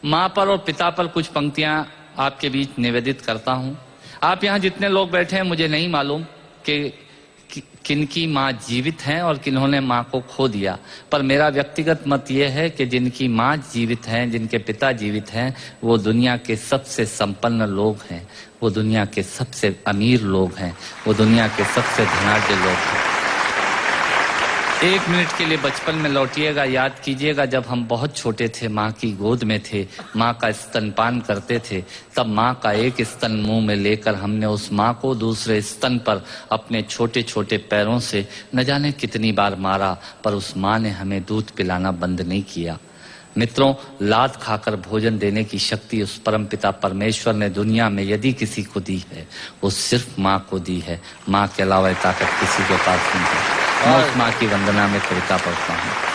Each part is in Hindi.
माँ पर और पिता पर कुछ पंक्तियां आपके बीच निवेदित करता हूं। आप यहाँ जितने लोग बैठे हैं, मुझे नहीं मालूम कि किनकी माँ जीवित हैं और किन्होंने माँ को खो दिया, पर मेरा व्यक्तिगत मत यह है कि जिनकी माँ जीवित हैं, जिनके पिता जीवित हैं, वो दुनिया के सबसे संपन्न लोग हैं, वो दुनिया के सबसे अमीर लोग हैं, वो दुनिया के सबसे धनाढ्य लोग हैं। 1 मिनट के लिए बचपन में लौटिएगा, याद कीजिएगा जब हम बहुत छोटे थे, माँ की गोद में थे, माँ का स्तनपान करते थे, तब माँ का एक स्तन मुंह में लेकर हमने उस माँ को दूसरे स्तन पर अपने छोटे छोटे पैरों से न जाने कितनी बार मारा, पर उस माँ ने हमें दूध पिलाना बंद नहीं किया। मित्रों, लात खाकर भोजन देने की शक्ति उस परमपिता परमेश्वर ने दुनिया में यदि किसी को दी है, वो सिर्फ माँ को दी है। माँ के अलावा ये ताकत किसी के पास नहीं है। मैं उस माँ की वंदना में कविता पढ़ता हूँ।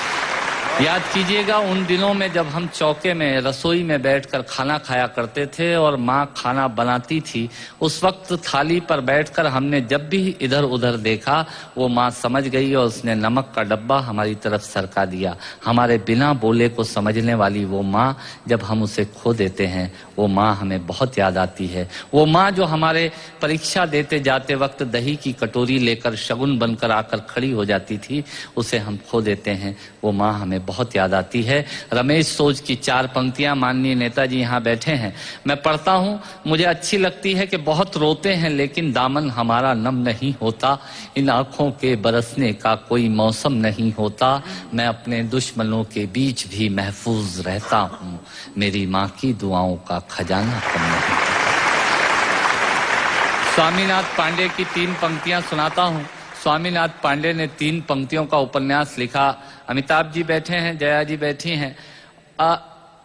याद कीजिएगा उन दिनों में जब हम चौके में, रसोई में बैठकर खाना खाया करते थे और माँ खाना बनाती थी। उस वक्त थाली पर बैठकर हमने जब भी इधर उधर देखा, वो माँ समझ गई और उसने नमक का डब्बा हमारी तरफ सरका दिया। हमारे बिना बोले को समझने वाली वो माँ, जब हम उसे खो देते हैं, वो माँ हमें बहुत याद आती है। वो माँ जो हमारे परीक्षा देते जाते वक्त दही की कटोरी लेकर शगुन बनकर आकर खड़ी हो जाती थी, उसे हम खो देते हैं। वो माँ हमें बहुत याद आती है। रमेश सोज की 4 पंक्तियां माननीय नेताजी यहाँ बैठे हैं, मैं पढ़ता हूँ। मुझे अच्छी लगती है कि बहुत रोते हैं लेकिन दामन हमारा नम नहीं होता, इन आंखों के बरसने का कोई मौसम नहीं होता, मैं अपने दुश्मनों के बीच भी महफूज रहता हूँ, मेरी माँ की दुआओं का खजाना कम नहीं। स्वामीनाथ पांडे की 3 पंक्तियां सुनाता हूँ। स्वामीनाथ पांडे ने 3 पंक्तियों का उपन्यास लिखा। अमिताभ जी बैठे हैं, जया जी बैठी हैं।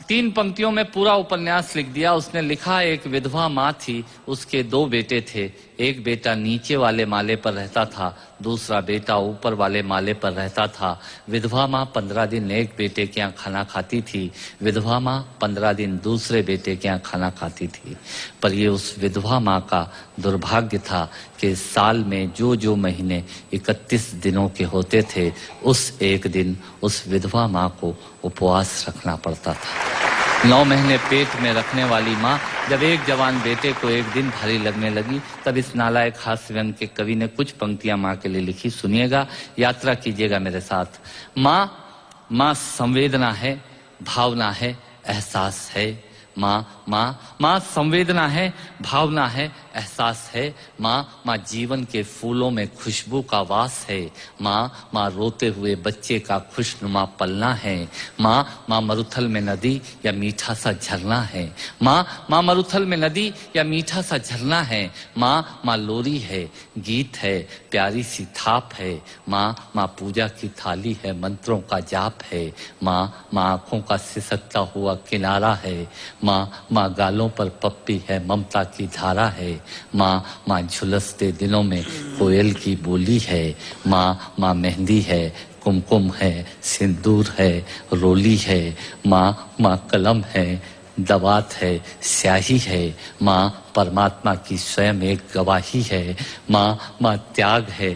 3 पंक्तियों में पूरा उपन्यास लिख दिया उसने। लिखा, एक विधवा माँ थी, उसके 2 बेटे थे। एक बेटा नीचे वाले माले पर रहता था, दूसरा बेटा ऊपर वाले माले पर रहता था। विधवा माँ 15 दिन एक बेटे के यहाँ खाना खाती थी, विधवा माँ 15 दिन दूसरे बेटे के यहाँ खाना खाती थी। पर ये उस विधवा माँ का दुर्भाग्य था कि साल में जो महीने 31 दिनों के होते थे, उस एक दिन उस विधवा माँ को उपवास रखना पड़ता था। 9 महीने पेट में रखने वाली माँ जब एक जवान बेटे को एक दिन भारी लगने लगी, तब इस नालायक हास्य व्यंग के कवि ने कुछ पंक्तियां माँ के लिए लिखी। सुनिएगा, यात्रा कीजिएगा मेरे साथ। माँ संवेदना है, भावना है, एहसास है। माँ संवेदना है, भावना है, एहसास है। माँ जीवन के फूलों में खुशबू का वास है। माँ रोते हुए बच्चे का खुशनुमा पलना है। माँ मरुथल में नदी या मीठा सा झरना है। माँ मरुथल में नदी या मीठा सा झरना है। माँ लोरी है, गीत है, प्यारी सी थाप है। माँ पूजा की थाली है, मंत्रों का जाप है। माँ आंखों का सिसकता हुआ किनारा है। माँ गालों पर पप्पी है, ममता की धारा है। माँ झुलसते दिनों में कोयल की बोली है। माँ मेहंदी है, कुमकुम है, सिंदूर है, रोली है। माँ कलम है, दवात है, स्याही है। माँ परमात्मा की स्वयं एक गवाही है। माँ त्याग है,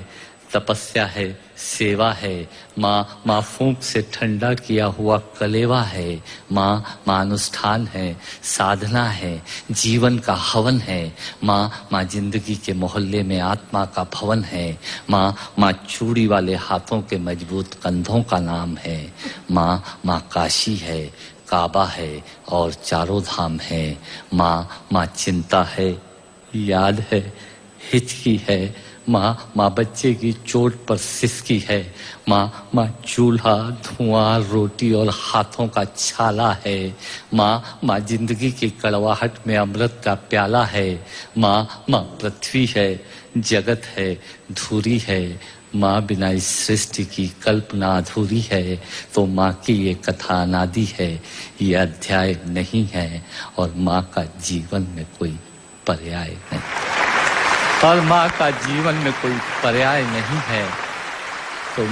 तपस्या है, सेवा है। माँ फूंक से ठंडा किया हुआ कलेवा है। माँ अनुष्ठान है, साधना है, जीवन का हवन है। माँ जिंदगी के मोहल्ले में आत्मा का भवन है। माँ चूड़ी वाले हाथों के मजबूत कंधों का नाम है। माँ काशी है, काबा है और चारों धाम है। माँ चिंता है, याद है, हिचकी है। माँ बच्चे की चोट पर सिसकी है। माँ चूल्हा, धुआं, रोटी और हाथों का छाला है। माँ जिंदगी की कड़वाहट में अमृत का प्याला है। माँ पृथ्वी है, जगत है, धूरी है। माँ बिना इस सृष्टि की कल्पना अधूरी है। तो माँ की ये कथा अनादि है, ये अध्याय नहीं है, और माँ का जीवन में कोई पर्याय नहीं, और माँ का जीवन में कोई पर्याय नहीं है। तो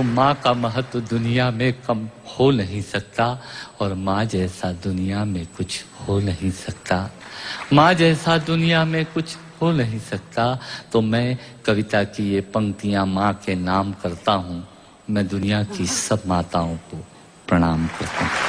माँ का महत्व दुनिया में कम हो नहीं सकता, और माँ जैसा दुनिया में कुछ हो नहीं सकता। माँ जैसा दुनिया में कुछ हो नहीं सकता। तो मैं कविता की ये पंक्तियां माँ के नाम करता हूँ। मैं दुनिया की सब माताओं को प्रणाम करता हूँ।